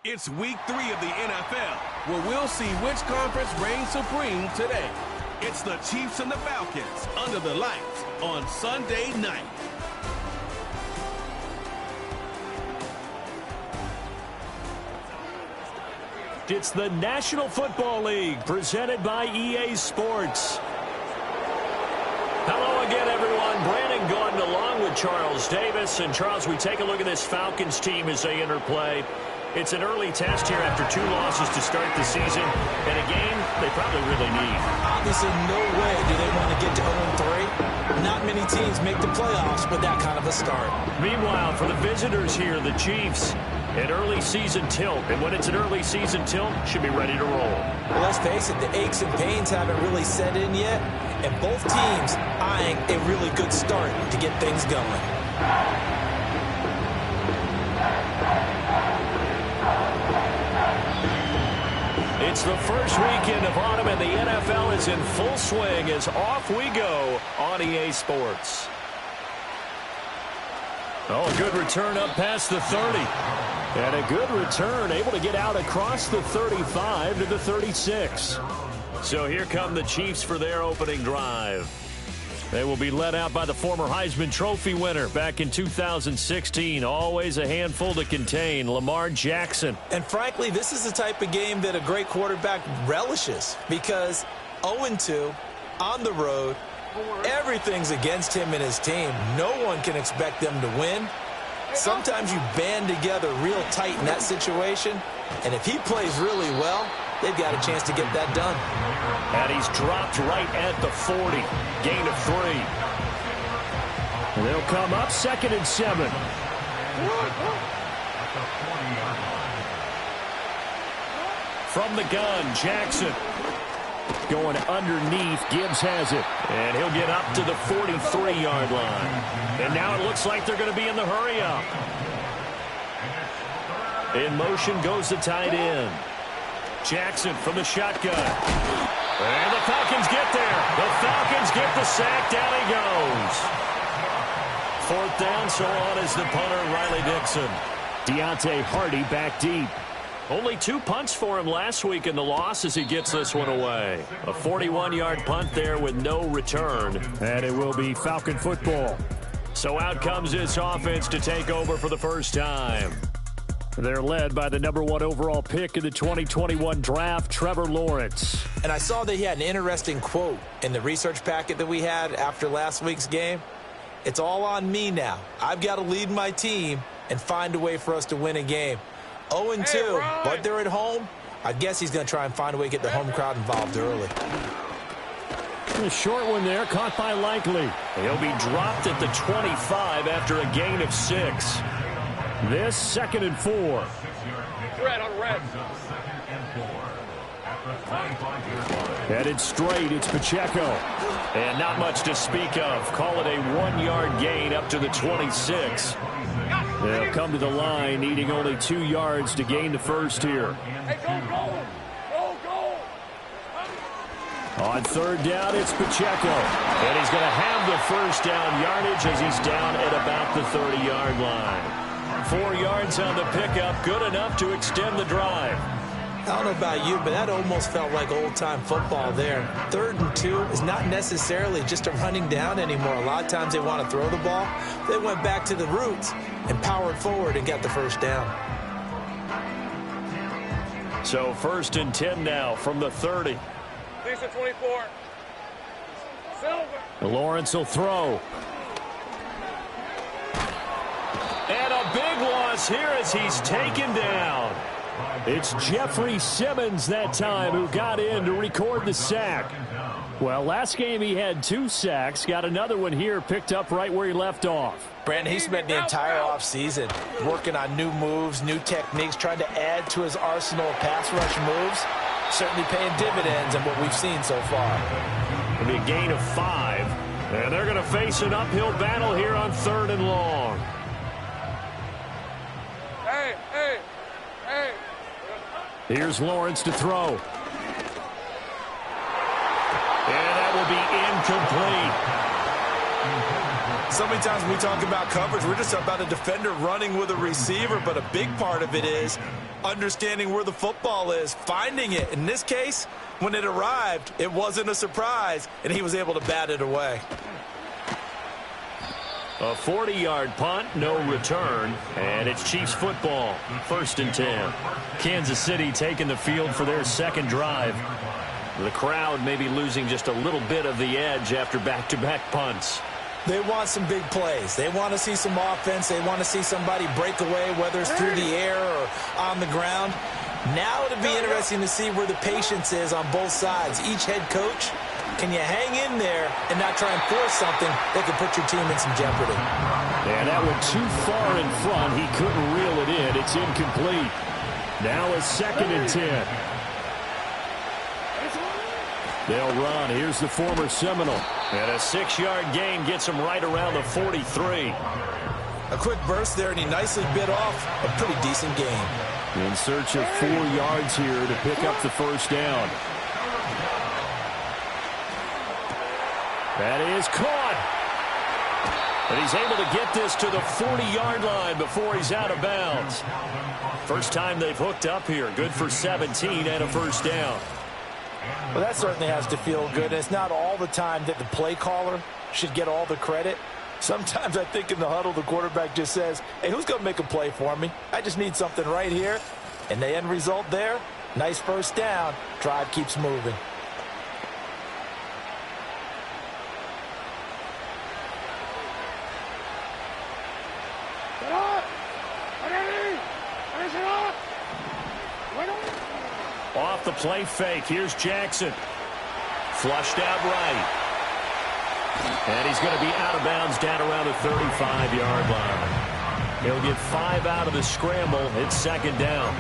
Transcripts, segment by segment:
It's week 3 of the NFL, where we'll see which conference reigns supreme today. It's the Chiefs and the Falcons under the lights on Sunday night. It's the National Football League presented by EA Sports. Hello again, everyone. Brandon Gordon along with Charles Davis. And Charles, we take a look at this Falcons team as they enter play. It's an early test here after 2 losses to start the season, and a game they probably really need. Obviously, no way do they want to get to 0-3. Not many teams make the playoffs with that kind of a start. Meanwhile, for the visitors here, the Chiefs, an early season tilt. And when it's an early season tilt, should be ready to roll. Well, let's face it, the aches and pains haven't really set in yet, and both teams eyeing a really good start to get things going. It's the first weekend of autumn, and the NFL is in full swing as off we go on EA Sports. Oh, a good return up past the 30. And a good return, able to get out across the 35 to the 36. So here come the Chiefs for their opening drive. They will be led out by the former Heisman Trophy winner back in 2016. Always a handful to contain, Lamar Jackson. And frankly, this is the type of game that a great quarterback relishes because 0-2 on the road, everything's against him and his team. No one can expect them to win. Sometimes you band together real tight in that situation, and if he plays really well, they've got a chance to get that done. And he's dropped right at the 40. Gain of 3. And they'll come up 2nd and 7. From the gun, Jackson. Going underneath, Gibbs has it. And he'll get up to the 43-yard line. And now it looks like they're going to be in the hurry-up. In motion goes the tight end. Jackson from the shotgun. And the Falcons get there. The Falcons get the sack. Down he goes. 4th down, so on is the punter, Riley Dixon. Deontay Hardy back deep. Only 2 punts for him last week in the loss as he gets this one away. A 41-yard punt there with no return. And it will be Falcon football. So out comes this offense to take over for the first time. They're led by the #1 overall pick in the 2021 draft, Trevor Lawrence. And I saw that he had an interesting quote in the research packet that we had after last week's game. It's all on me now. I've got to lead my team and find a way for us to win a game. 0-2, but they're at home. I guess he's going to try and find a way to get the home crowd involved early. A short one there, caught by Likely. He'll be dropped at the 25 after a gain of 6. This 2nd and 4. Red on red. Headed straight, it's Pacheco. And not much to speak of. Call it a 1-yard gain up to the 26. They'll come to the line, needing only 2 yards to gain the first here. Hey, go. On 3rd down, it's Pacheco. And he's going to have the first down yardage as he's down at about the 30-yard line. 4 yards on the pickup, good enough to extend the drive. I don't know about you, but that almost felt like old-time football there. 3rd and 2 is not necessarily just a running down anymore. A lot of times they want to throw the ball. They went back to the roots and powered forward and got the first down. So 1st and 10 now from the 30. Lisa 24. Silver. Lawrence will throw. And a big loss here as he's taken down. It's Jeffrey Simmons that time who got in to record the sack. Well, last game he had 2 sacks. Got another one here picked up right where he left off. Brandon, he spent the entire offseason working on new moves, new techniques, trying to add to his arsenal of pass rush moves. Certainly paying dividends in what we've seen so far. It'll be a gain of 5. And they're going to face an uphill battle here on 3rd and long. Hey. Here's Lawrence to throw. And that will be incomplete. So many times when we talk about coverage, we're just about a defender running with a receiver, but a big part of it is understanding where the football is, finding it. In this case, when it arrived, it wasn't a surprise, and he was able to bat it away. A 40-yard punt, no return, and it's Chiefs football, 1st and 10. Kansas City taking the field for their second drive. The crowd may be losing just a little bit of the edge after back-to-back punts. They want some big plays. They want to see some offense. They want to see somebody break away, whether it's through the air or on the ground. Now it'll be interesting to see where the patience is on both sides. Each head coach, can you hang in there and not try and force something that could put your team in some jeopardy? And that went too far in front. He couldn't reel it in. It's incomplete. Now a 2nd and 10. They'll run. Here's the former Seminole. And a 6-yard gain gets him right around the 43. A quick burst there, and he nicely bit off a pretty decent gain. In search of 4 yards here to pick up the first down. That is caught. And he's able to get this to the 40-yard line before he's out of bounds. First time they've hooked up here. Good for 17 and a first down. Well, that certainly has to feel good. It's not all the time that the play caller should get all the credit. Sometimes I think in the huddle, the quarterback just says, hey, who's going to make a play for me? I just need something right here. And the end result there, nice first down. Drive keeps moving. Off the play fake. Here's Jackson. Flushed out right. And he's going to be out of bounds down around the 35-yard line. He'll get 5 out of the scramble. It's 2nd down.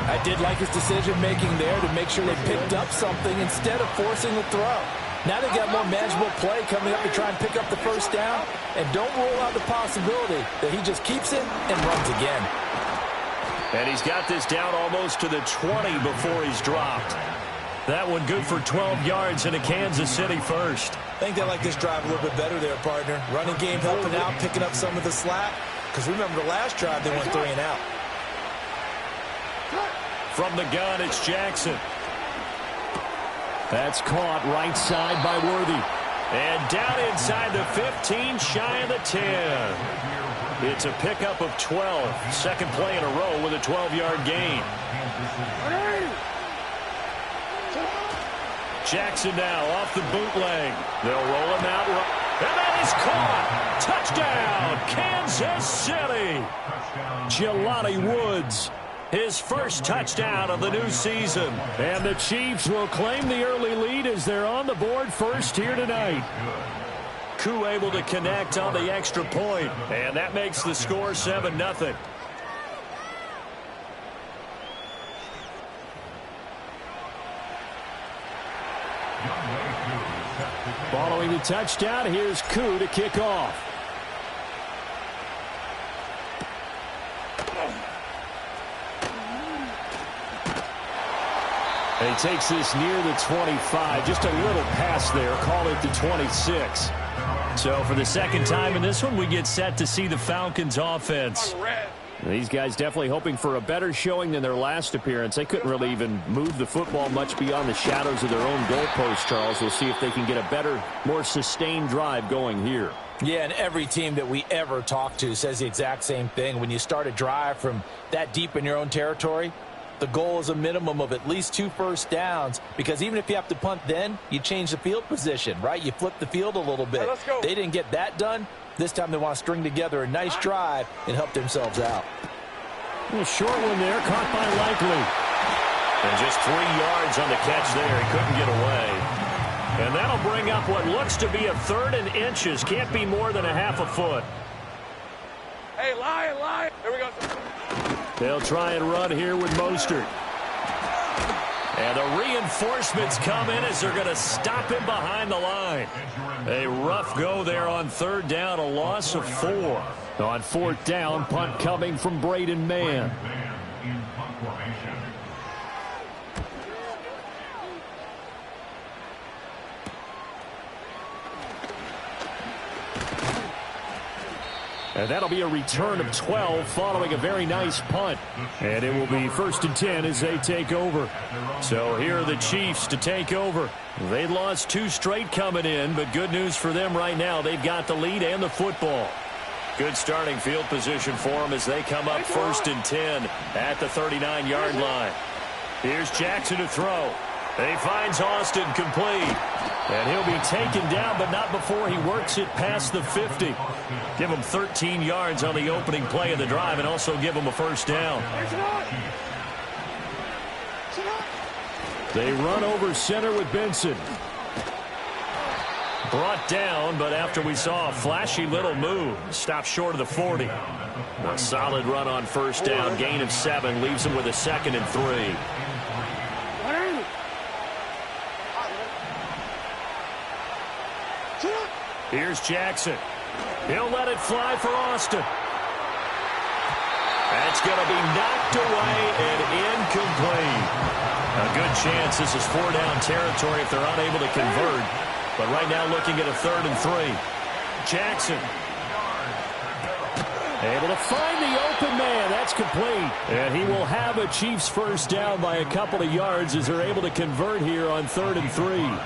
I did like his decision-making there to make sure they picked up something instead of forcing the throw. Now they got more manageable play coming up to try and pick up the first down. And don't rule out the possibility that he just keeps it and runs again. And he's got this down almost to the 20 before he's dropped. That one good for 12 yards and a Kansas City first. I think they like this drive a little bit better there, partner. Running game helping out, picking up some of the slack. Because remember the last drive, they went 3 and out. From the gun, it's Jackson. That's caught right side by Worthy. And down inside the 15, shy of the 10. It's a pickup of 12. Second play in a row with a 12-yard gain. Jackson now off the bootleg. They'll roll him out. And that is caught. Touchdown, Kansas City. Jelani Woods, his first touchdown of the new season. And the Chiefs will claim the early lead as they're on the board first here tonight. Koo able to connect on the extra point. And that makes the score 7-0. Following the touchdown, here's Koo to kick off. And he takes this near the 25. Just a little pass there. Call it the 26. So for the second time in this one, we get set to see the Falcons offense. These guys definitely hoping for a better showing than their last appearance. They couldn't really even move the football much beyond the shadows of their own goalpost, Charles. We'll see if they can get a better, more sustained drive going here. Yeah, and every team that we ever talk to says the exact same thing. When you start a drive from that deep in your own territory, the goal is a minimum of at least 2 first downs, because even if you have to punt then, you change the field position, right? You flip the field a little bit. Right, let's go. They didn't get that done. This time they want to string together a nice drive and help themselves out. A short one there, caught by Likely. And just 3 yards on the catch there. He couldn't get away. And that'll bring up what looks to be a 3rd and inches. Can't be more than a half a foot. Hey, lie. Here we go. They'll try and run here with Mostert. And the reinforcements come in as they're going to stop him behind the line. A rough go there on 3rd down, a loss of 4. On 4th down, punt coming from Braden Mann. And that'll be a return of 12 following a very nice punt. And it will be 1st and 10 as they take over. So here are the Chiefs to take over. They lost 2 straight coming in, but good news for them right now. They've got the lead and the football. Good starting field position for them as they come up 1st and 10 at the 39-yard line. Here's Jackson to throw. He finds Austin complete. And he'll be taken down, but not before he works it past the 50. Give him 13 yards on the opening play of the drive and also give him a 1st down. They run over center with Benson. Brought down, but after we saw a flashy little move, stopped short of the 40. A solid run on 1st down, gain of 7, leaves him with a 2nd and 3. Here's Jackson. He'll let it fly for Austin. That's going to be knocked away and incomplete. A good chance this is 4-down territory if they're unable to convert. But right now looking at a 3rd and 3. Jackson. Able to find the open man. That's complete. And he will have a Chiefs 1st down by a couple of yards as they're able to convert here on 3rd and 3.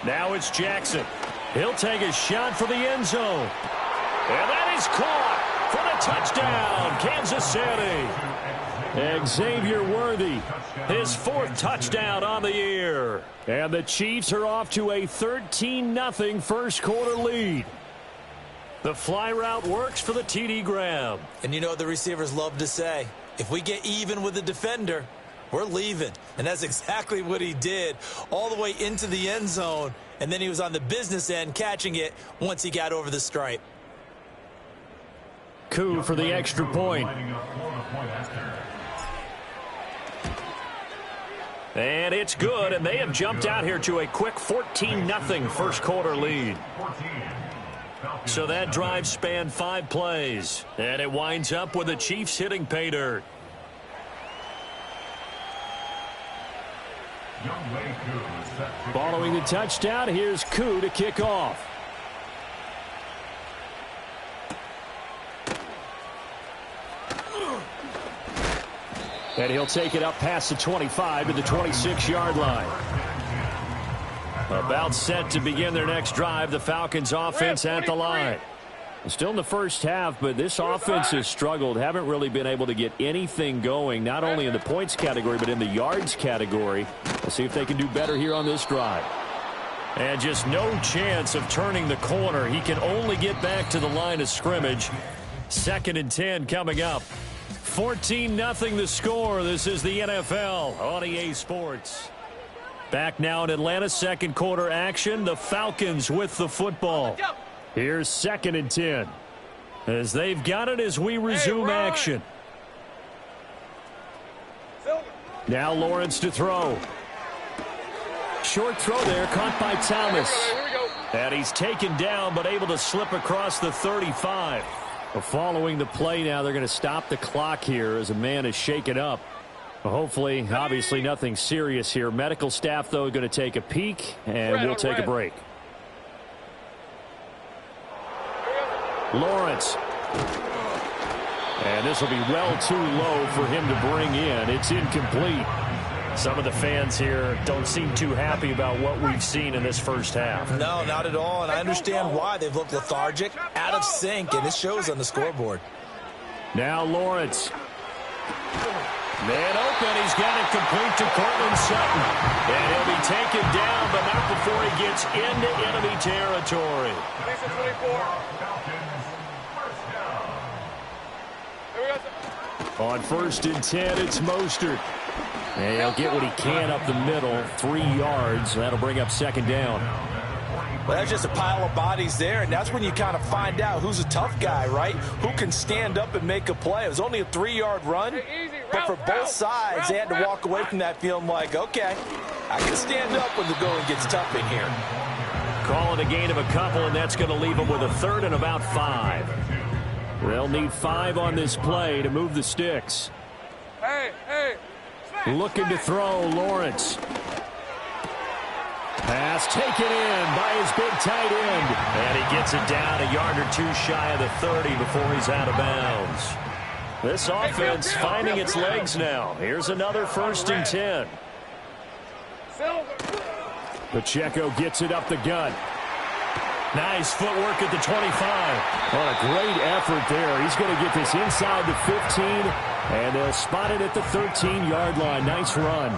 Now it's Jackson. He'll take a shot for the end zone. And that is caught for the touchdown, Kansas City. Xavier Worthy, his 4th touchdown on the year. And the Chiefs are off to a 13-0 first quarter lead. The fly route works for the TD Graham. And you know what the receivers love to say? If we get even with the defender, we're leaving. And that's exactly what he did, all the way into the end zone. And then he was on the business end catching it once he got over the stripe. Coup for the extra point. And it's good, and they have jumped out here to a quick 14-0 first quarter lead. So that drive spanned 5 plays, and it winds up with the Chiefs hitting pay dirt. Following the touchdown, here's Koo to kick off. And he'll take it up past the 25 to the 26-yard line. About set to begin their next drive, the Falcons offense at the line. Still in the first half, but this offense has struggled. Haven't really been able to get anything going, not only in the points category, but in the yards category. We'll see if they can do better here on this drive. And just no chance of turning the corner. He can only get back to the line of scrimmage. 2nd and 10 coming up. 14-0 the score. This is the NFL on EA Sports. Back now in Atlanta, second quarter action. The Falcons with the football. Here's 2nd and 10. As they've got it as we resume action. Now Lawrence to throw. Short throw there, caught by Thomas. And he's taken down, but able to slip across the 35. Following the play now, they're going to stop the clock here as a man is shaken up. Hopefully, obviously nothing serious here. Medical staff, though, going to take a peek, and we'll take a break. Lawrence. And this will be well too low for him to bring in. It's incomplete. Some of the fans here don't seem too happy about what we've seen in this first half. No, not at all, and I understand why. They've looked lethargic, out of sync, and it shows on the scoreboard. Now Lawrence. Man open, he's got it complete to Cortland Sutton. And he'll be taken down, but not before he gets into enemy territory. On 1st and 10, it's Mostert. And he'll get what he can up the middle, 3 yards. That'll bring up 2nd down. Well, that's just a pile of bodies there, and that's when you kind of find out who's a tough guy, right? Who can stand up and make a play. It was only a 3-yard run, but for both sides, they had to walk away from that feeling like, okay, I can stand up when the going gets tough in here. Call it a gain of a couple, and that's going to leave them with a 3rd and about 5. They'll need 5 on this play to move the sticks. Hey. Looking to throw, Lawrence. Pass taken in by his big tight end. And he gets it down a yard or two shy of the 30 before he's out of bounds. This offense finding its legs now. Here's another 1st and 10. Pacheco gets it up the gut. Nice footwork at the 25. What a great effort there. He's going to get this inside the 15, and they'll spot it at the 13-yard line. Nice run.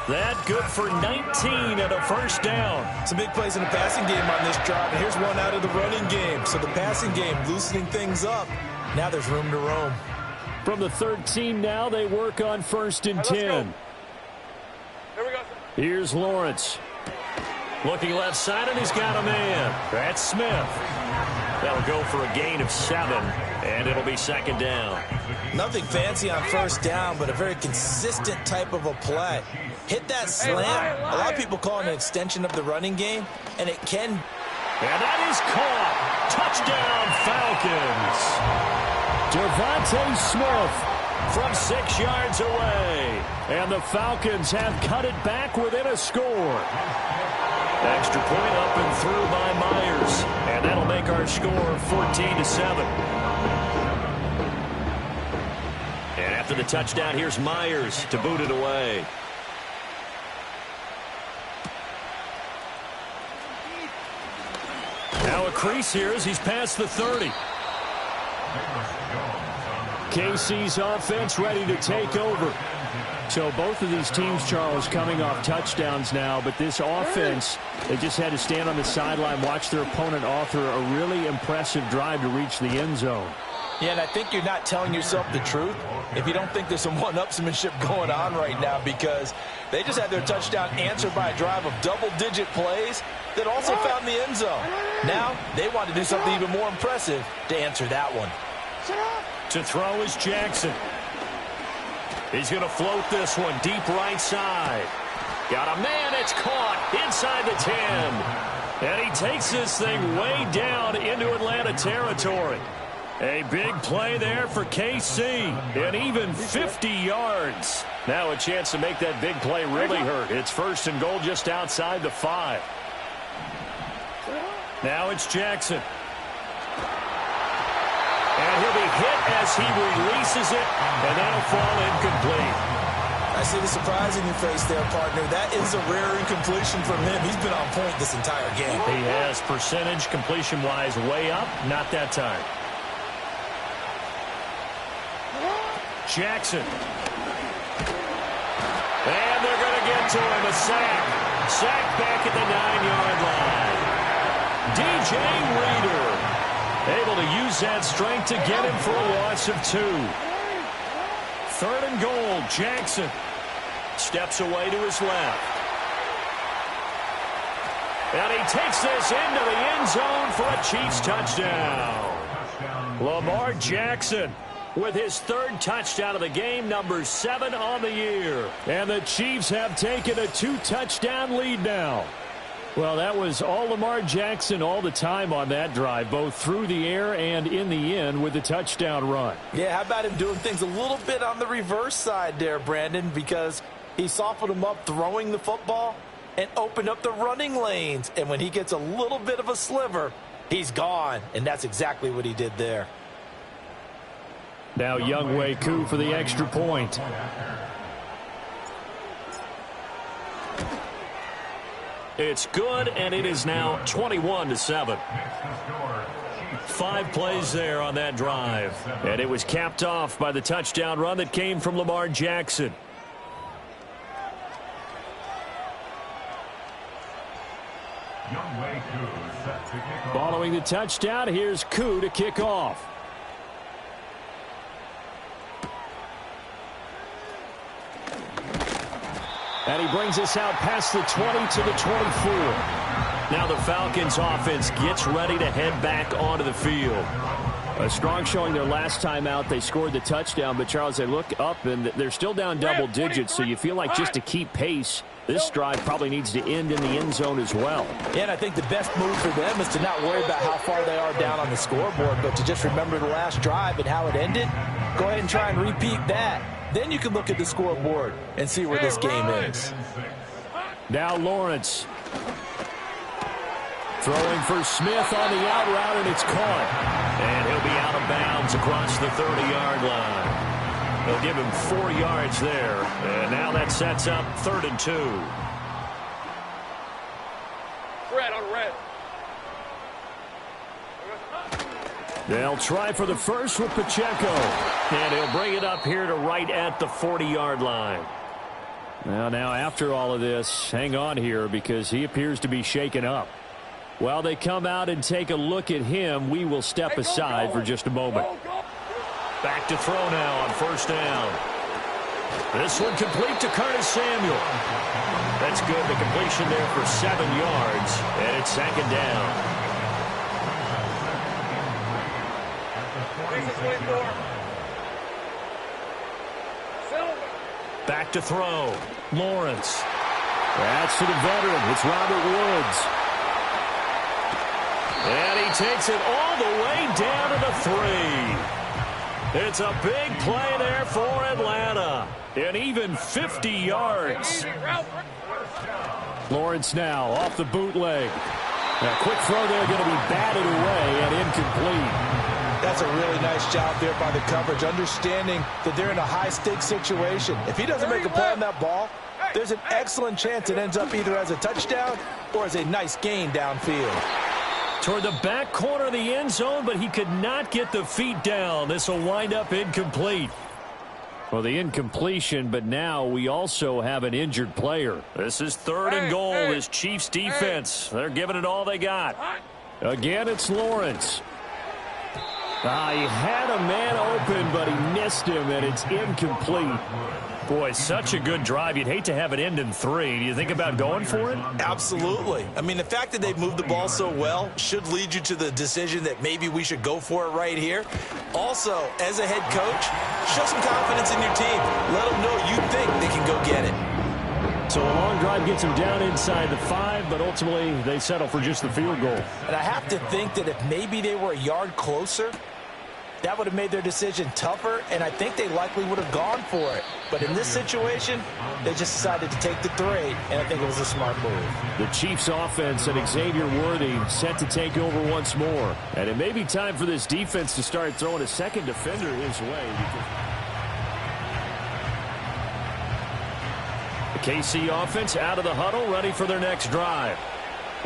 That good for 19 and a 1st down. Some big plays in the passing game on this drive, and here's one out of the running game. So the passing game loosening things up. Now there's room to roam. From the 13 now, they work on 1st and 10. Here we go. Here's Lawrence. Looking left side, and he's got a man. That's Smith. That'll go for a gain of 7, and it'll be 2nd down. Nothing fancy on 1st down, but a very consistent type of a play. Hit that slant. A lot of people call it an extension of the running game, and it can. And that is caught. Touchdown, Falcons. Devontae Smith from 6 yards away. And the Falcons have cut it back within a score. Extra point up and through by Myers. And that'll make our score 14-7. And after the touchdown, here's Myers to boot it away. Now a crease here as he's past the 30. KC's offense ready to take over. So both of these teams, Charles, coming off touchdowns now, but this offense, they just had to stand on the sideline, watch their opponent author a really impressive drive to reach the end zone. Yeah, and I think you're not telling yourself the truth if you don't think there's some one-upsmanship going on right now, because they just had their touchdown answered by a drive of double-digit plays that also found the end zone. Now they want to do something even more impressive to answer that one. To throw is Jackson. He's going to float this one deep right side. Got a man, it's caught inside the 10. And he takes this thing way down into Atlanta territory. A big play there for KC, and even 50 yards. Now a chance to make that big play really hurt. It's 1st and goal just outside the 5. Now it's Jackson. And he'll be hit as he releases it, and that'll fall incomplete. I see the surprise in your face there, partner. That is a rare incompletion from him. He's been on point this entire game. He has percentage completion-wise way up, not that time. Jackson. And they're going to get to him, a sack. Sack back at the 9-yard line. DJ Reader able to use that strength to get him for a loss of 2. 3rd and goal, Jackson steps away to his left. And he takes this into the end zone for a Chiefs touchdown. Lamar Jackson with his 3rd touchdown of the game, number 7 on the year. And the Chiefs have taken a 2-touchdown lead now. Well, that was all Lamar Jackson all the time on that drive, both through the air and in the end with the touchdown run. Yeah, how about him doing things a little bit on the reverse side there, Brandon, because he softened him up throwing the football and opened up the running lanes. And when he gets a little bit of a sliver, he's gone. And that's exactly what he did there. Now Young Wku for the extra point. It's good, and it is now 21-7. 5 plays there on that drive. And it was capped off by the touchdown run that came from Lamar Jackson. Following the touchdown, here's Koo to kick off. And he brings us out past the 20 to the 24. Now the Falcons offense gets ready to head back onto the field. A strong showing their last time out. They scored the touchdown, but Charles, they look up and they're still down double digits, so you feel like just to keep pace, this drive probably needs to end in the end zone as well. Yeah, and I think the best move for them is to not worry about how far they are down on the scoreboard, but to just remember the last drive and how it ended. Go ahead and try and repeat that. Then you can look at the scoreboard and see where this game is. Now Lawrence Throwing for Smith on the out route, and it's caught. And he'll be out of bounds across the 30-yard line. They'll give him 4 yards there. And now that sets up 3rd and 2. Red on red. They'll try for the first with Pacheco. And he'll bring it up here to right at the 40-yard line. Now after all of this, hang on here because he appears to be shaken up. While they come out and take a look at him, we will step aside for just a moment. Back to throw now on 1st down. This one complete to Curtis Samuel. That's good. The completion there for 7 yards, and it's 2nd down. Back to throw. Lawrence. That's to the veteran. It's Robert Woods. And he takes it all the way down to the 3. It's a big play there for Atlanta. And even 50 yards. Lawrence now off the bootleg. A quick throw there going to be batted away and incomplete. That's a really nice job there by the coverage, understanding that they're in a high-stakes situation. If he doesn't make a play on that ball, there's an excellent chance it ends up either as a touchdown or as a nice gain downfield. Toward the back corner of the end zone, but he could not get the feet down. This will wind up incomplete. Well, the incompletion, but now we also have an injured player. This is 3rd and goal. This Chiefs defense, they're giving it all they got. Again, it's Lawrence. He had a man open, but he missed him, and it's incomplete. Boy, such a good drive. You'd hate to have it end in 3. Do you think about going for it? Absolutely. I mean, the fact that they've moved the ball so well should lead you to the decision that maybe we should go for it right here. Also, as a head coach, show some confidence in your team. Let them know you think they can go get it. So a long drive gets them down inside the 5, but ultimately they settle for just the field goal. And I have to think that if maybe they were a yard closer, that would have made their decision tougher, and I think they likely would have gone for it. But in this situation, they just decided to take the 3, and I think it was a smart move. The Chiefs offense and Xavier Worthy set to take over once more. And it may be time for this defense to start throwing a second defender his way. The KC offense out of the huddle, ready for their next drive.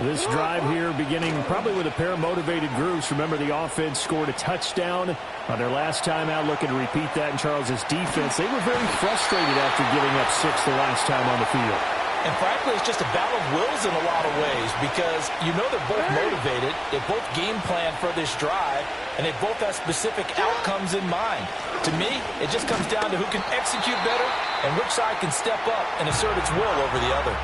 This drive here beginning probably with a pair of motivated groups. Remember, the offense scored a touchdown on their last time out, looking to repeat that in Charles's defense. They were very frustrated after giving up 6 the last time on the field. And frankly, it's just a battle of wills in a lot of ways because you know they're both motivated, they both game plan for this drive, and they both have specific outcomes in mind. To me, it just comes down to who can execute better and which side can step up and assert its will over the other.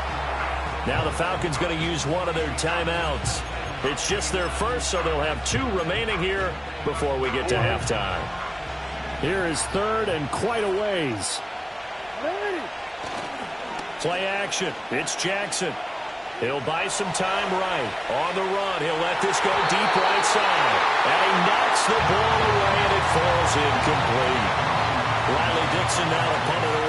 Now the Falcons going to use one of their timeouts. It's just their first, so they'll have 2 remaining here before we get to halftime. Here is 3rd and quite a ways. Play action. It's Jackson. He'll buy some time right. On the run, he'll let this go deep right side. And he knocks the ball away, and it falls incomplete. Riley Dixon now to punt it away.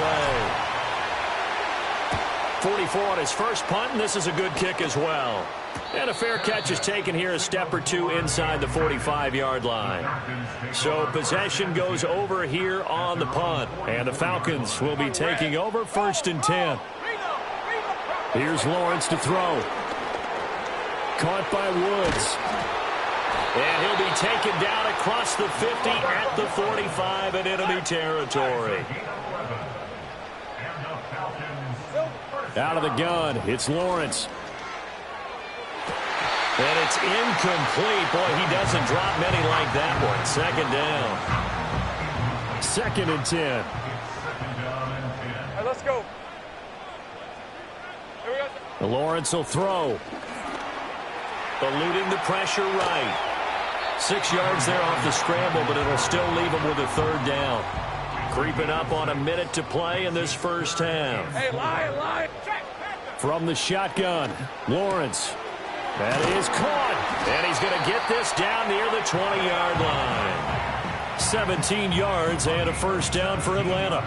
44 on his first punt, and this is a good kick as well. And a fair catch is taken here, a step or 2 inside the 45-yard line. So possession goes over here on the punt, and the Falcons will be taking over 1st and 10. Here's Lawrence to throw. Caught by Woods. And he'll be taken down across the 50 at the 45 in enemy territory. Out of the gun, it's Lawrence. And it's incomplete. Boy, he doesn't drop many like that one. 2nd down. 2nd and 10. All right, let's go. Here we go. Lawrence will throw. Eluding the pressure right. 6 yards there off the scramble, but it'll still leave him with a 3rd down. Creeping up on a minute to play in this first half. Hey, lie. From the shotgun, Lawrence. That is caught. And he's going to get this down near the 20-yard line. 17 yards and a 1st down for Atlanta.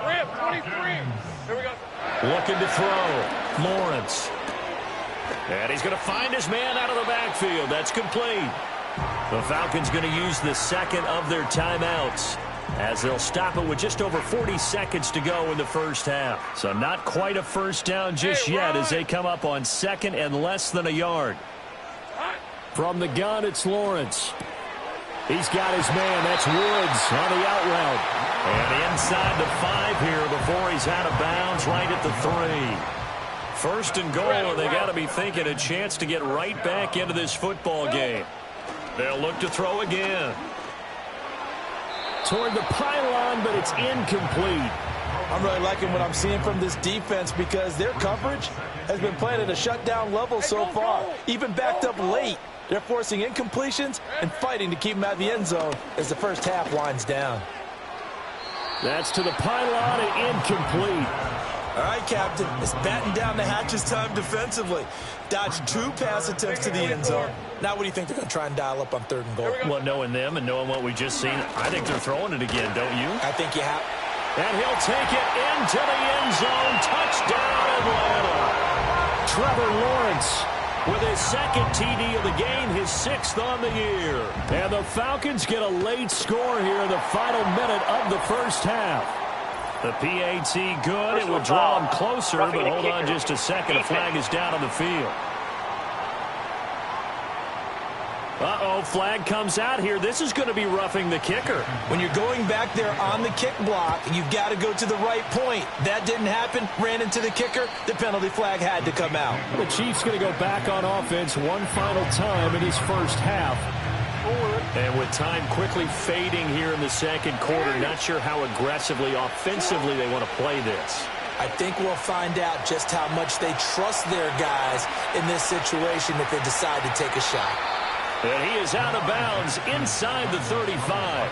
Ramp 23. Here we go. Looking to throw. Lawrence. And he's going to find his man out of the backfield. That's complete. The Falcons going to use the second of their timeouts, as they'll stop it with just over 40 seconds to go in the first half. So not quite a first down just yet as they come up on second and less than a yard. From the gun, it's Lawrence. He's got his man. That's Woods on the out route. And inside the 5 here before he's out of bounds right at the 3. First and goal, and they got to be thinking a chance to get right back into this football game. They'll look to throw again. Toward the pylon, but it's incomplete. I'm really liking what I'm seeing from this defense because their coverage has been playing at a shutdown level so far. Even backed up late, they're forcing incompletions and fighting to keep them out of the end zone as the first half winds down. That's to the pylon and incomplete. All right, Captain, it's batten down the hatches time defensively. Dodged 2 pass attempts to the end zone. Now what do you think they're going to try and dial up on 3rd and goal? Well, knowing them and knowing what we just seen, I think they're throwing it again, don't you? I think you have. And he'll take it into the end zone. Touchdown, Atlanta. Trevor Lawrence with his 2nd TD of the game, his 6th on the year. And the Falcons get a late score here in the final minute of the first half. The PAT good. It will draw him closer, but hold on just a second. A flag is down on the field. Uh-oh, flag comes out here. This is going to be roughing the kicker. When you're going back there on the kick block, you've got to go to the right point. That didn't happen. Ran into the kicker. The penalty flag had to come out. The Chiefs going to go back on offense one final time in his first half. And with time quickly fading here in the second quarter, not sure how aggressively, offensively they want to play this. I think we'll find out just how much they trust their guys in this situation if they decide to take a shot. And he is out of bounds inside the 35.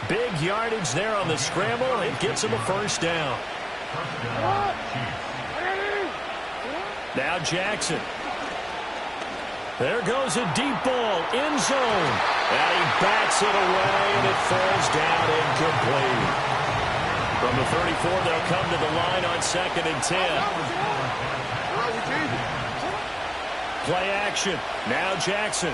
Big yardage there on the scramble. It gets him a first down. Now Jackson. There goes a deep ball, end zone. And he bats it away, and it falls down incomplete. From the 34, they'll come to the line on 2nd and 10. Play action. Now Jackson.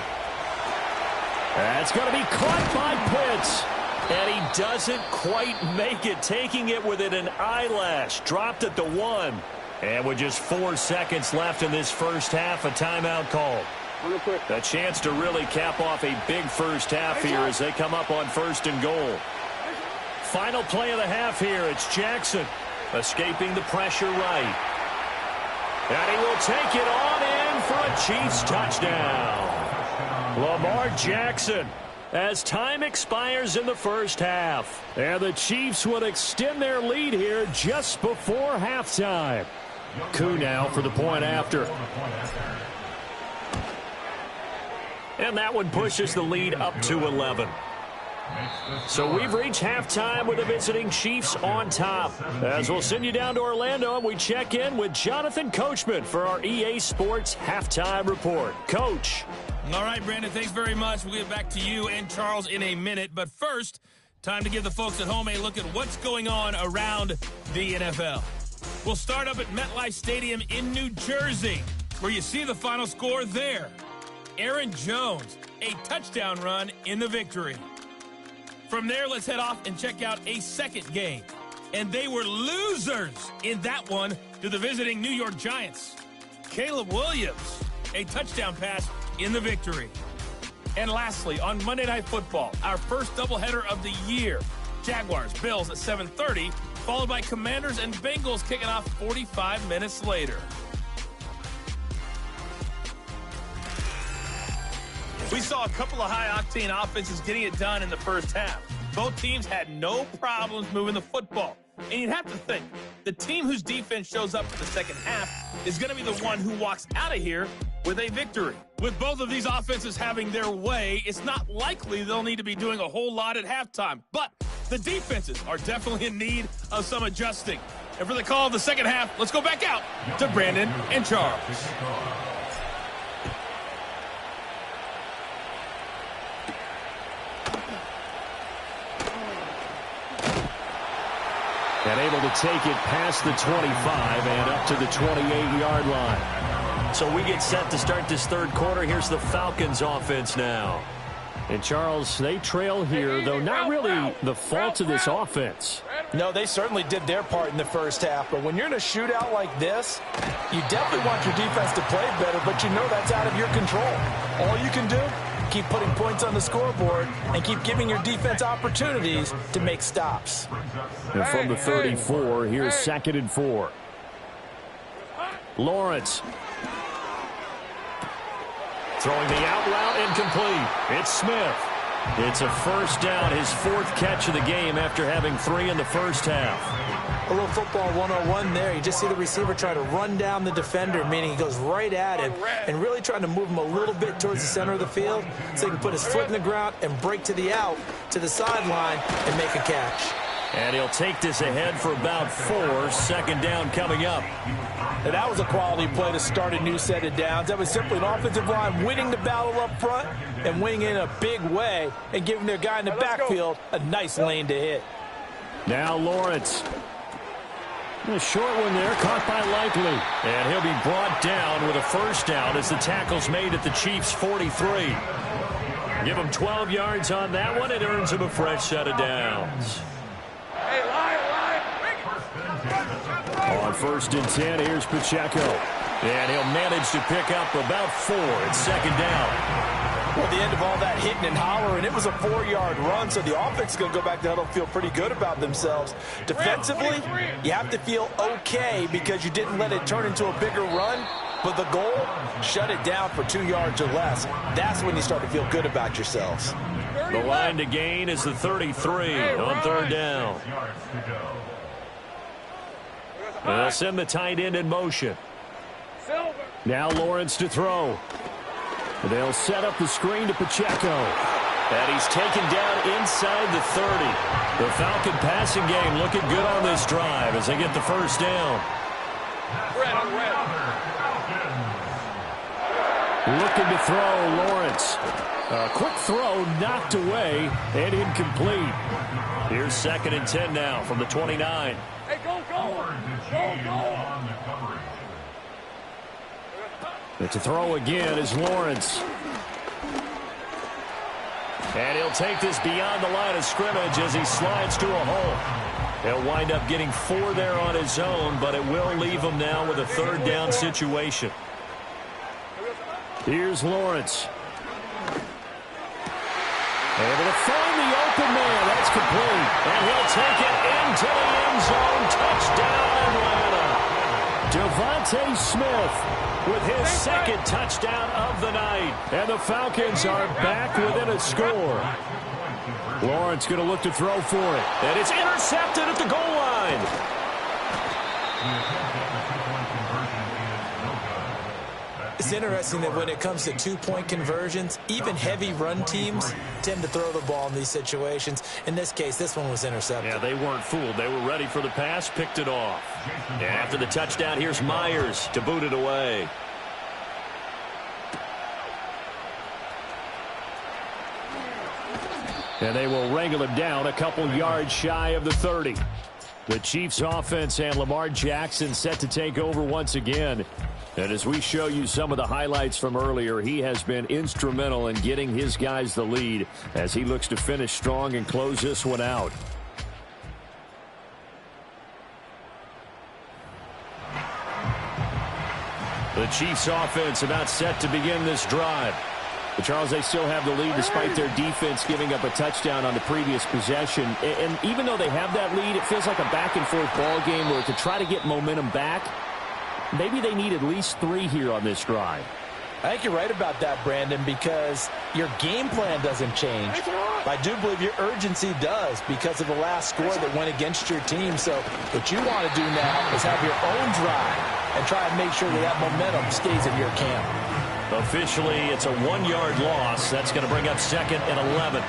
That's going to be caught by Pitts. And he doesn't quite make it, taking it within an eyelash. Dropped at the 1. And with just 4 seconds left in this first half, a timeout called. A chance to really cap off a big first half here as they come up on 1st and goal. Final play of the half here. It's Jackson escaping the pressure right. And he will take it on in for a Chiefs touchdown. Lamar Jackson as time expires in the first half. And the Chiefs will extend their lead here just before halftime. Koo now for the point after. And that one pushes the lead up to 11. So we've reached halftime with the visiting Chiefs on top. As we'll send you down to Orlando, and we check in with Jonathan Coachman for our EA Sports Halftime Report. Coach. All right, Brandon, thanks very much. We'll get back to you and Charles in a minute. But first, time to give the folks at home a look at what's going on around the NFL. We'll start up at MetLife Stadium in New Jersey, where you see the final score there. Aaron Jones, a touchdown run in the victory. From there, let's head off and check out a second game. And they were losers in that one to the visiting New York Giants. Caleb Williams, a touchdown pass in the victory. And lastly, on Monday Night Football, our first doubleheader of the year, Jaguars, Bills at 7:30, followed by Commanders and Bengals kicking off 45 minutes later. We saw a couple of high-octane offenses getting it done in the first half. Both teams had no problems moving the football. And you'd have to think, the team whose defense shows up for the second half is going to be the one who walks out of here with a victory. With both of these offenses having their way, it's not likely they'll need to be doing a whole lot at halftime. But the defenses are definitely in need of some adjusting. And for the call of the second half, let's go back out to Brandon and Charles. And able to take it past the 25 and up to the 28-yard line. So we get set to start this third quarter. Here's the Falcons offense now. And, Charles, they trail here, though not really the fault of this offense. No, they certainly did their part in the first half. But when you're in a shootout like this, you definitely want your defense to play better, but you know that's out of your control. All you can do, keep putting points on the scoreboard and keep giving your defense opportunities to make stops. And from the 34, here's 2nd and 4. Lawrence. Throwing the out route, incomplete. It's Smith. It's a first down, his 4th catch of the game after having 3 in the first half. A little football 101 there. You just see the receiver try to run down the defender, meaning he goes right at him and really trying to move him a little bit towards the center of the field so he can put his foot in the ground and break to the out, to the sideline, and make a catch. And he'll take this ahead for about 4. 2nd down coming up. And that was a quality play to start a new set of downs. That was simply an offensive line winning the battle up front and winning in a big way and giving their guy in the backfield a nice lane to hit. Now Lawrence. A short one there, caught by Likely. And he'll be brought down with a first down as the tackle's made at the Chiefs' 43. Give him 12 yards on that one. It earns him a fresh set of downs. On 1st and 10, here's Pacheco. And he'll manage to pick up about 4. It's 2nd down. Well, at the end of all that hitting and hollering, it was a 4-yard run, so the offense is going to go back to huddle and feel pretty good about themselves. Defensively, you have to feel okay because you didn't let it turn into a bigger run, but the goal, shut it down for 2 yards or less. That's when you start to feel good about yourselves. The line to gain is the 33 on 3rd down. They'll send the tight end in motion. Now Lawrence to throw. They'll set up the screen to Pacheco. And he's taken down inside the 30. The Falcon passing game looking good on this drive as they get the first down. Looking to throw, Lawrence. A quick throw knocked away and incomplete. Here's 2nd and 10 now from the 29. Hey, go. And to throw again is Lawrence. And he'll take this beyond the line of scrimmage as he slides to a hole. He'll wind up getting 4 there on his own, but it will leave him now with a 3rd down situation. Here's Lawrence. Able to find the open man. That's complete. And he'll take it into the end zone. Touchdown, Atlanta. Devontae Smith with his 2nd touchdown of the night. And the Falcons are back within a score. Lawrence going to look to throw for it. And it's intercepted at the goal line. It's interesting that when it comes to 2-point conversions, even heavy run teams tend to throw the ball in these situations. In this case, this one was intercepted. Yeah, they weren't fooled. They were ready for the pass, picked it off. And after the touchdown, here's Myers to boot it away. And they will wrangle him down a couple yards shy of the 30. The Chiefs offense and Lamar Jackson set to take over once again. And as we show you some of the highlights from earlier, he has been instrumental in getting his guys the lead as he looks to finish strong and close this one out. The Chiefs offense about set to begin this drive. But Charles, they still have the lead despite their defense giving up a touchdown on the previous possession. And even though they have that lead, it feels like a back-and-forth ball game where to try to get momentum back, maybe they need at least 3 here on this drive. I think you're right about that, Brandon, because your game plan doesn't change. I do believe your urgency does because of the last score that went against your team. So what you want to do now is have your own drive and try and make sure that momentum stays in your camp. Officially, it's a 1-yard loss. That's going to bring up 2nd and 11.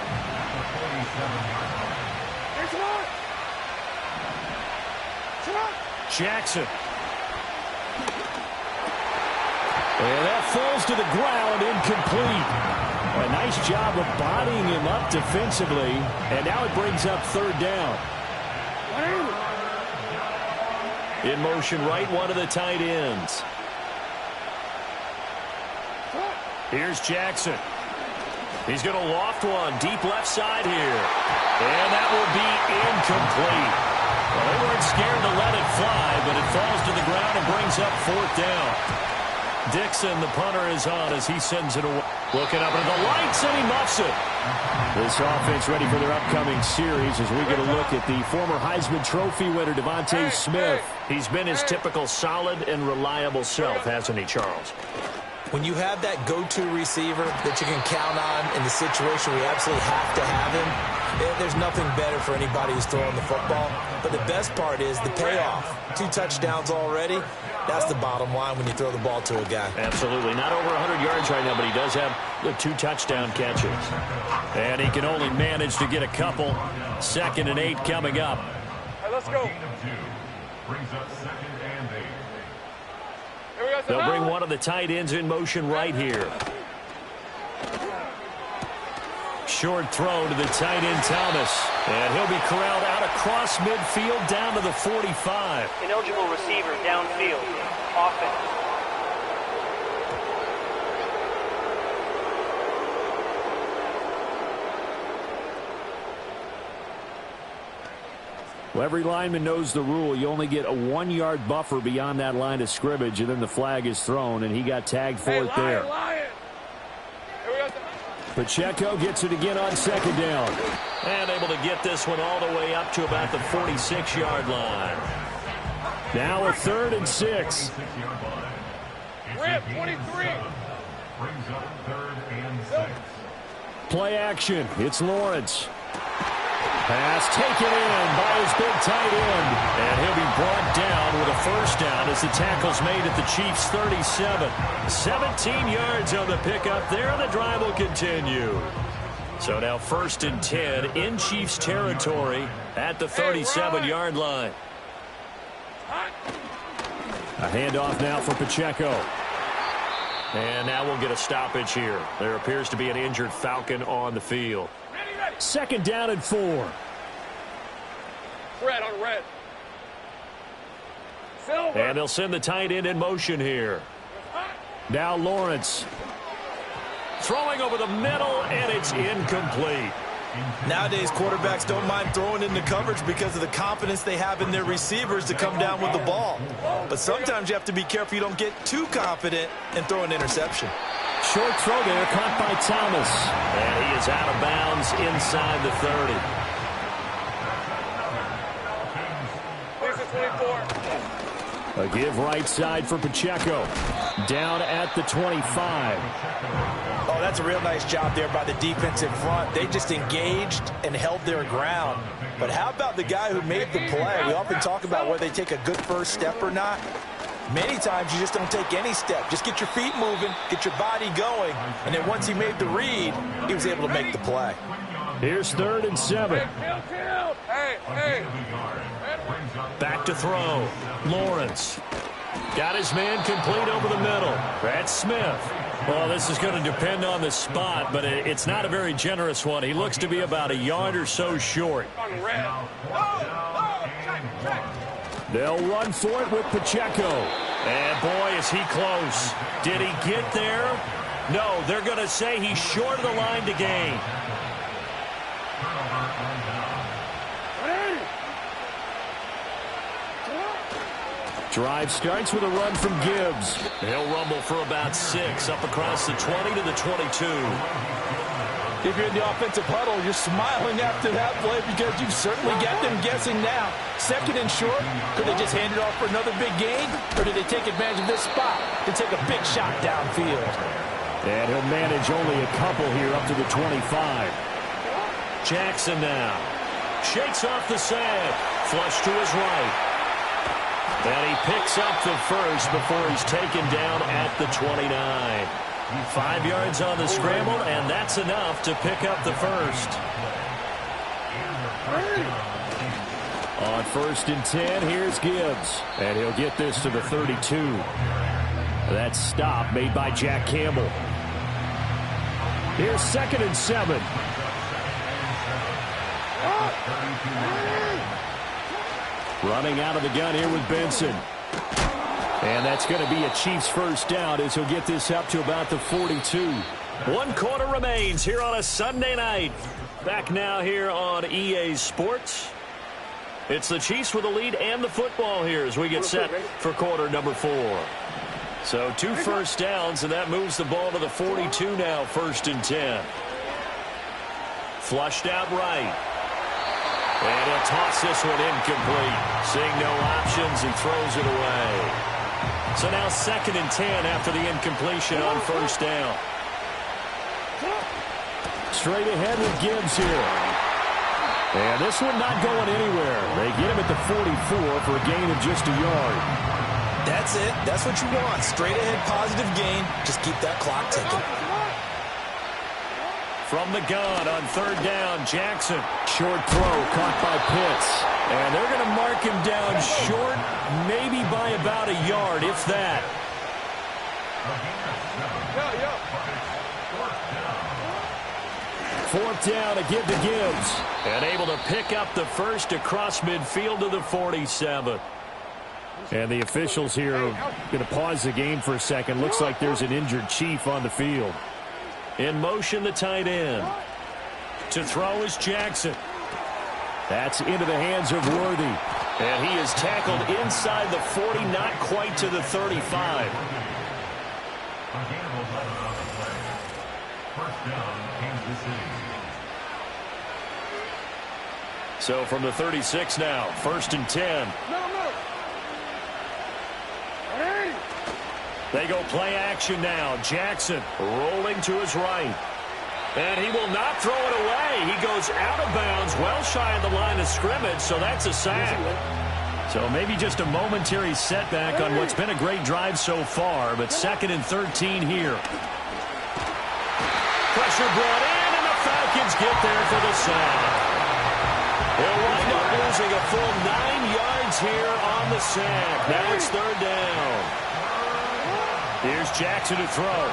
Jackson. And that falls to the ground, incomplete. A nice job of bodying him up defensively. And now it brings up 3rd down. In motion right, one of the tight ends. Here's Jackson. He's going to loft one deep left side here. And that will be incomplete. Well, they weren't scared to let it fly, but it falls to the ground and brings up 4th down. Dixon, the punter, is on as he sends it away. Looking up at the lights, and he muffs it. This offense ready for their upcoming series as we get a look at the former Heisman Trophy winner, Devontae Smith. He's been his typical solid and reliable self, hasn't he, Charles? When you have that go-to receiver that you can count on in the situation where you absolutely have to have him, there's nothing better for anybody who's throwing the football. But the best part is the payoff. 2 touchdowns already. That's the bottom line when you throw the ball to a guy. Absolutely. Not over 100 yards right now, but he does have the 2 touchdown catches. And he can only manage to get a couple. 2nd and 8 coming up. All right, let's go. Brings up 2nd and 8. They'll bring one of the tight ends in motion right here. Short throw to the tight end, Thomas. And he'll be corralled out across midfield down to the 45. Ineligible receiver downfield. Offense. Well, every lineman knows the rule. You only get a 1-yard buffer beyond that line of scrimmage, and then the flag is thrown, and he got tagged for it there. Pacheco gets it again on 2nd down. And able to get this one all the way up to about the 46-yard line. Now a 3rd and 6. Rip, 23. Brings up 3rd and 6. Play action. It's Lawrence. Pass taken in by his big tight end. And he'll be brought down with a 1st down as the tackle's made at the Chiefs' 37. 17 yards on the pickup there, and the drive will continue. So now 1st and 10 in Chiefs territory at the 37-yard line. A handoff now for Pacheco. And now we'll get a stoppage here. There appears to be an injured Falcon on the field. 2nd down and 4. Red on red. Silver. And they'll send the tight end in motion here. Now Lawrence. Throwing over the middle, and it's incomplete. Nowadays, quarterbacks don't mind throwing into coverage because of the confidence they have in their receivers to come down with the ball. But sometimes you have to be careful you don't get too confident and throw an interception. Short throw there, caught by Thomas. And he is out of bounds inside the 30. A give right side for Pacheco. Down at the 25. Oh, that's a real nice job there by the defensive front. They just engaged and held their ground. But how about the guy who made the play? We often talk about whether they take a good first step or not. Many times you just don't take any step. Just get your feet moving, get your body going, and then once he made the read, he was able to make the play. Here's 3rd and 7. Hey. Back to throw. Lawrence. Got his man complete over the middle. That's Smith. Well, this is going to depend on the spot, but it's not a very generous one. He looks to be about a yard or so short. They'll run for it with Pacheco. And, boy, is he close. Did he get there? No, they're going to say he's short of the line to gain. Drive starts with a run from Gibbs. He'll rumble for about 6 up across the 20 to the 22. If you're in the offensive huddle, you're smiling after that play because you've certainly got them guessing now. 2nd and short, could they just hand it off for another big gain? Or did they take advantage of this spot to take a big shot downfield? And he'll manage only a couple here up to the 25. Jackson now. Shakes off the sand. Flush to his right. And he picks up the 1st before he's taken down at the 29. 5 yards on the scramble, and that's enough to pick up the 1st. On 1st and 10, here's Gibbs. And he'll get this to the 32. That stop made by Jack Campbell. Here's 2nd and 7. Running out of the gun here with Benson. And that's going to be a Chiefs first down as he'll get this up to about the 42. 1 quarter remains here on a Sunday night. Back now here on EA Sports. It's the Chiefs with the lead and the football here as we get set for quarter number 4. So 2 first downs, and that moves the ball to the 42 now, 1st and 10. Flushed out right. And he'll toss this one incomplete. Seeing no options and throws it away. So now 2nd and 10 after the incompletion on 1st down. Straight ahead with Gibbs here. And this one not going anywhere. They get him at the 44 for a gain of just a yard. That's it. That's what you want. Straight ahead positive gain. Just keep that clock ticking. From the gun on 3rd down, Jackson. Short throw caught by Pitts. And they're going to mark him down short, maybe by about a yard, if that. Fourth down to give to Gibbs. And able to pick up the first across midfield to the 47. And the officials here are going to pause the game for a second. Looks like there's an injured Chief on the field. In motion, the tight end. To throw is Jackson. That's into the hands of Worthy. And he is tackled inside the 40, not quite to the 35. So from the 36 now, 1st and 10. They go play action now. Jackson rolling to his right. And he will not throw it away. He goes out of bounds, well shy of the line of scrimmage, so that's a sack. So maybe just a momentary setback on what's been a great drive so far, but 2nd and 13 here. Pressure brought in, and the Falcons get there for the sack. They'll wind up losing a full 9 yards here on the sack. Now it's 3rd down. Here's Jackson to throw.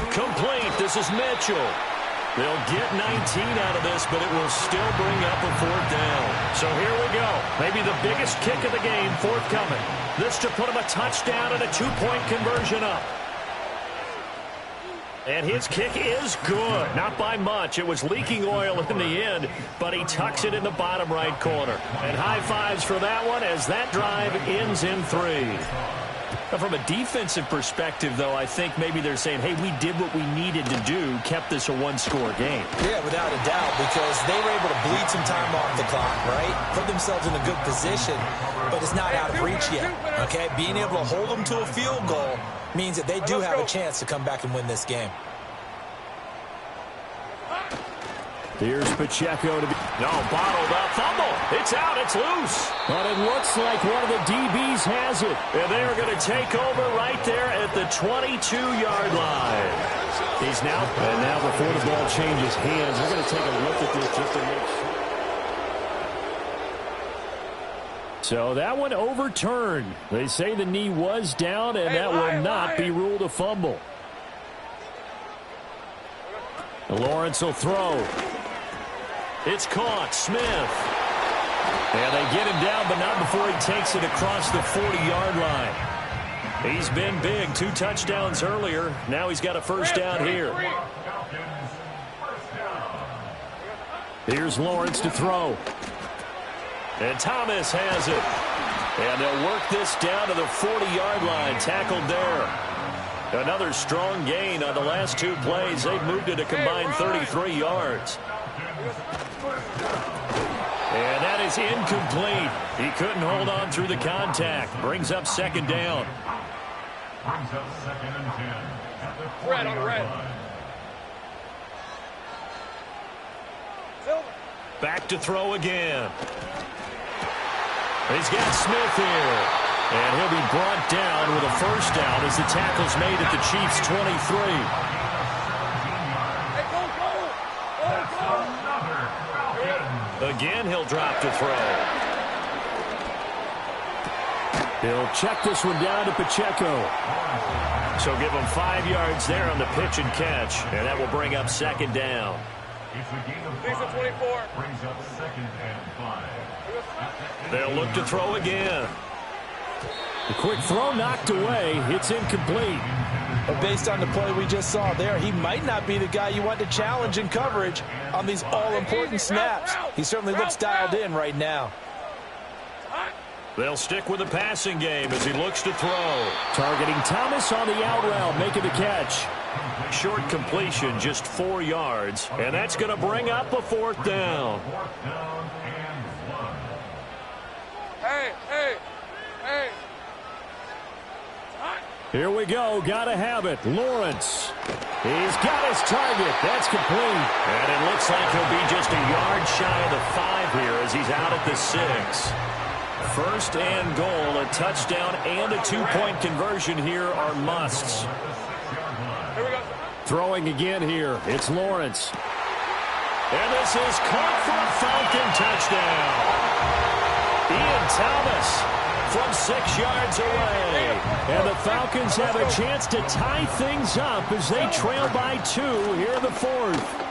Complete. This is Mitchell. They'll get 19 out of this, but it will still bring up a 4th down. So here we go. Maybe the biggest kick of the game forthcoming. This to put him a touchdown and a 2-point conversion up. And his kick is good. Not by much. It was leaking oil in the end, but he tucks it in the bottom right corner. And high fives for that one as that drive ends in 3. Now, from a defensive perspective, though, I think maybe they're saying, hey, we did what we needed to do, kept this a 1-score game. Yeah, without a doubt, because they were able to bleed some time off the clock, right? Put themselves in a good position, but it's not out of reach yet, okay? Being able to hold them to a field goal means that they do have a chance to come back and win this game. Here's Pacheco to be... No, bottled up. Fumble. It's out. It's loose. But it looks like one of the DBs has it. And they are going to take over right there at the 22-yard line. He's now... And now before the ball changes hands, we're going to take a look at this just to make sure. So that one overturned. They say the knee was down, and that will not be ruled a fumble. Lawrence will throw. It's caught. Smith. And they get him down, but not before he takes it across the 40-yard line. He's been big. 2 touchdowns earlier. Now he's got a first down here. Here's Lawrence to throw. And Thomas has it. And they'll work this down to the 40-yard line. Tackled there. Another strong gain on the last 2 plays. They've moved it a combined 33 yards. And that is incomplete. He couldn't hold on through the contact. Brings up 2nd down. Brings up 2nd and 10 at the 40-yard line. Back to throw again. He's got Smith here. And he'll be brought down with a first down as the tackle's made at the Chiefs' 23. Again, he'll drop to throw. He'll check this one down to Pacheco. So give him 5 yards there on the pitch and catch. And that will bring up 2nd down. It's a gain of 5. Brings up 2nd and 5. They'll look to throw again. The quick throw knocked away. It's incomplete. But based on the play we just saw there, he might not be the guy you want to challenge in coverage on these all-important snaps. He certainly looks dialed in right now. They'll stick with the passing game as he looks to throw. Targeting Thomas on the out route, making the catch. Short completion, just 4 yards, and that's going to bring up a 4th down. Hey. Here we go. Got to have it. Lawrence. He's got his target. That's complete. And it looks like he'll be just a yard shy of the 5 here as he's out at the 6. 1st and goal, a touchdown and a 2-point conversion here are musts. Here we go. Throwing again here. It's Lawrence. And this is caught for a Falcon touchdown. Ian Thomas from 6 yards away. And the Falcons have a chance to tie things up as they trail by 2 here in the 4th.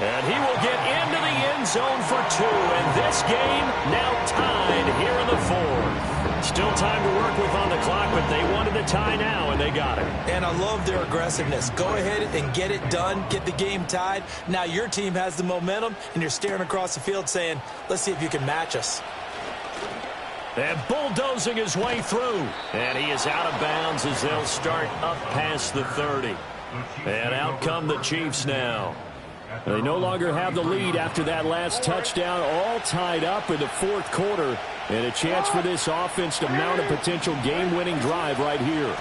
And he will get into the end zone for 2. And this game now tied here in the 4th. Still time to work with on the clock, but they wanted a tie now, and they got it. And I love their aggressiveness. Go ahead and get it done. Get the game tied. Now your team has the momentum, and you're staring across the field saying, let's see if you can match us. And bulldozing his way through. And he is out of bounds as they'll start up past the 30. And out come the Chiefs now. They no longer have the lead after that last touchdown, all tied up in the 4th quarter. And a chance for this offense to mount a potential game-winning drive right here.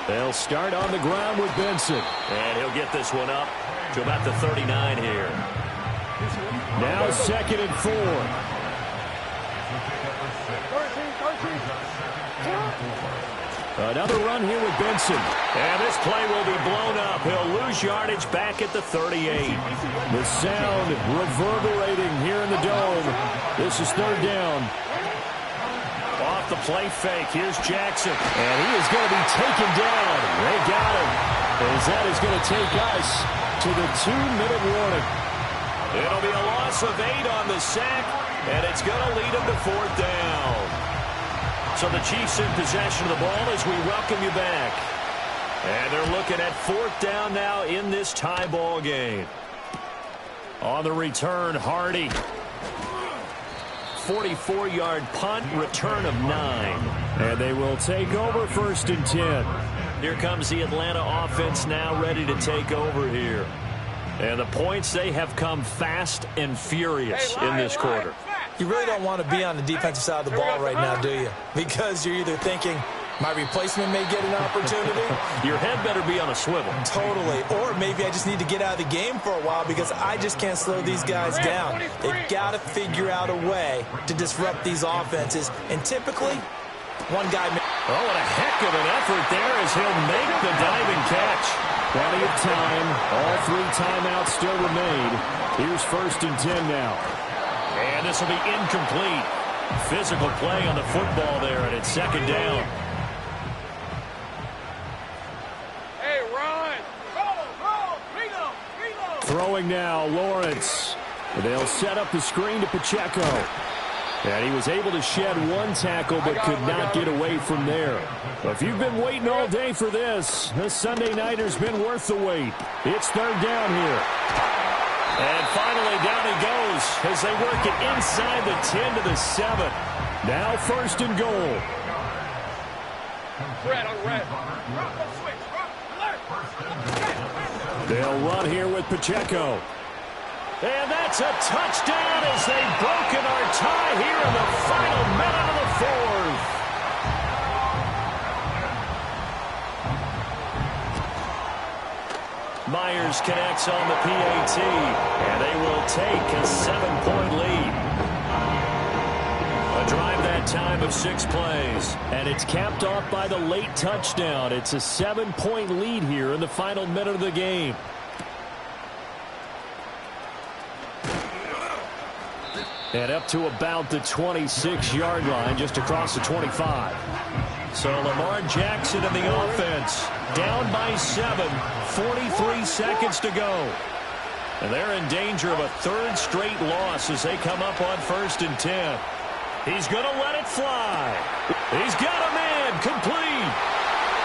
They'll start on the ground with Benson. And he'll get this one up to about the 39 here. Now 2nd and 4. Another run here with Benson. And this play will be blown up. He'll lose yardage back at the 38. The sound reverberating here in the dome. This is 3rd down. Off the play fake. Here's Jackson. And he is going to be taken down. They got him. As that is going to take us to the 2-minute warning. It'll be a loss of 8 on the sack, and it's going to lead them to 4th down. So the Chiefs in possession of the ball as we welcome you back. And they're looking at 4th down now in this tie ball game. On the return, Hardy. 44-yard punt, return of 9. And they will take over 1st and 10. Here comes the Atlanta offense now ready to take over here. And the points, they have come fast and furious in this quarter. You really don't want to be on the defensive side of the ball right now, do you? Because you're either thinking, my replacement may get an opportunity. Your head better be on a swivel. Totally. Or maybe I just need to get out of the game for a while because I just can't slow these guys down. They've got to figure out a way to disrupt these offenses. And typically, one guy... Oh, what a heck of an effort there as he'll make the diving catch. Plenty of time. All 3 timeouts still remain. Here's 1st and 10 now. And this will be incomplete. Physical play on the football there, and it's 2nd down. Hey, run! Reload! Throwing now, Lawrence. They'll set up the screen to Pacheco. And he was able to shed 1 tackle but could not get away from there. If you've been waiting all day for this Sunday nighter's been worth the wait. It's 3rd down here. And finally down he goes as they work it inside the 10 to the 7. Now 1st and goal. Red on red. They'll run here with Pacheco. And that's a touchdown as they've broken our tie here in the final minute of the 4th. Myers connects on the PAT, and they will take a 7-point lead. A drive that time of 6 plays. And it's capped off by the late touchdown. It's a 7-point lead here in the final minute of the game. And up to about the 26-yard line, just across the 25. So Lamar Jackson and the offense down by 7, 43 seconds to go. And they're in danger of a 3rd straight loss as they come up on 1st and 10. He's going to let it fly. He's got a man complete.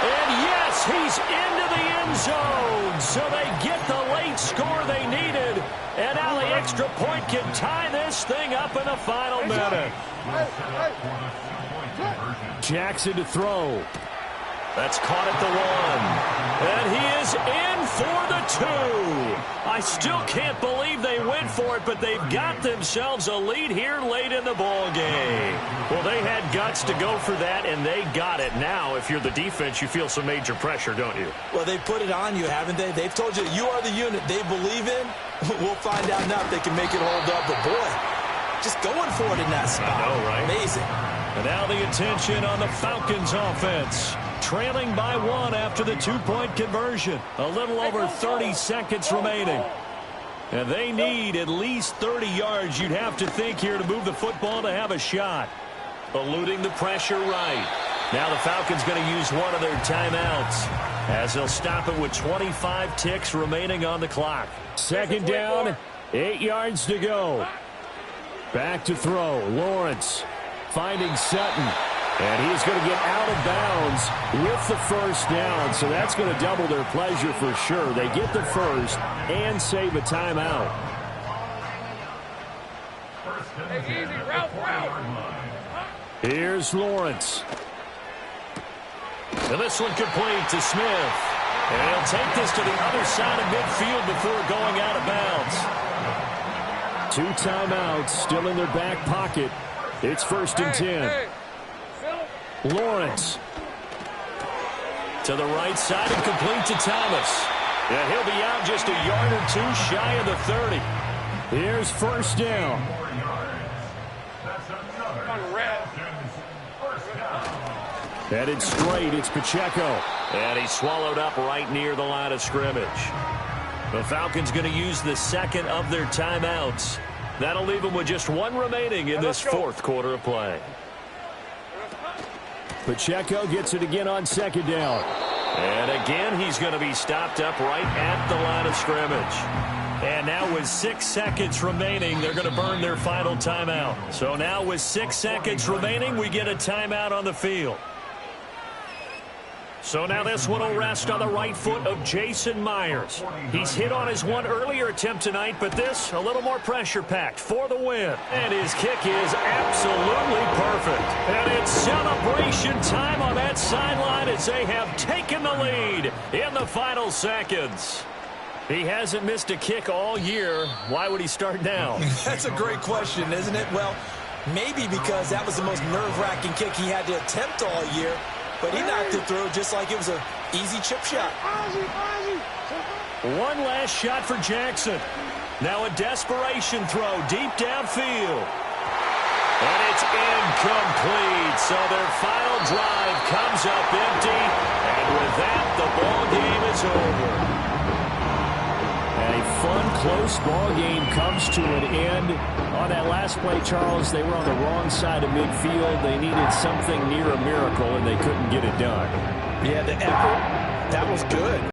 And yes, he's into the end zone. So they get the late score they needed. And now the extra point can tie this thing up in the final minute. Jackson to throw. That's caught at the 1. And he is in for the 2. I still can't believe they went for it, but they've got themselves a lead here late in the ball game. Well, they had guts to go for that, and they got it. Now, if you're the defense, you feel some major pressure, don't you? Well, they put it on you, haven't they? They've told you you are the unit they believe in. We'll find out now if they can make it hold up. But, boy, just going for it in that spot. I know, right? Amazing. And now the attention on the Falcons offense. Trailing by 1 after the 2-point conversion. A little over 30 seconds remaining. And they need at least 30 yards, you'd have to think, here to move the football to have a shot. Eluding the pressure right. Now the Falcons going to use one of their timeouts as they'll stop it with 25 ticks remaining on the clock. Second down, 8 yards to go. Back to throw. Lawrence finding Sutton. And he's going to get out of bounds with the first down. So that's going to double their pleasure for sure. They get the first and save a timeout. Hey, easy, route. Here's Lawrence. And this one complete to Smith. And he'll take this to the other side of midfield before going out of bounds. 2 timeouts still in their back pocket. It's 1st and 10. Lawrence. To the right side and complete to Thomas. And he'll be out just a yard or 2 shy of the 30. Here's first down. Headed straight, it's Pacheco. And he's swallowed up right near the line of scrimmage. The Falcons going to use the second of their timeouts. That'll leave them with just 1 remaining in this 4th quarter of play. Pacheco gets it again on second down. And again, he's going to be stopped up right at the line of scrimmage. And now with 6 seconds remaining, they're going to burn their final timeout. So now with 6 seconds remaining, we get a timeout on the field. So now this one will rest on the right foot of Jason Myers. He's hit on his one earlier attempt tonight, but this a little more pressure-packed for the win. And his kick is absolutely perfect. And it's celebration time on that sideline as they have taken the lead in the final seconds. He hasn't missed a kick all year. Why would he start now? That's a great question, isn't it? Well, maybe because that was the most nerve-wracking kick he had to attempt all year. But he knocked it through just like it was an easy chip shot. One last shot for Jackson. Now a desperation throw deep downfield. And it's incomplete. So their final drive comes up empty. And with that, the ball game is over. And a fun, close ball game comes to an end. On that last play, Charles, they were on the wrong side of midfield. They needed something near a miracle, and they couldn't get it done. Yeah, the effort, that was good.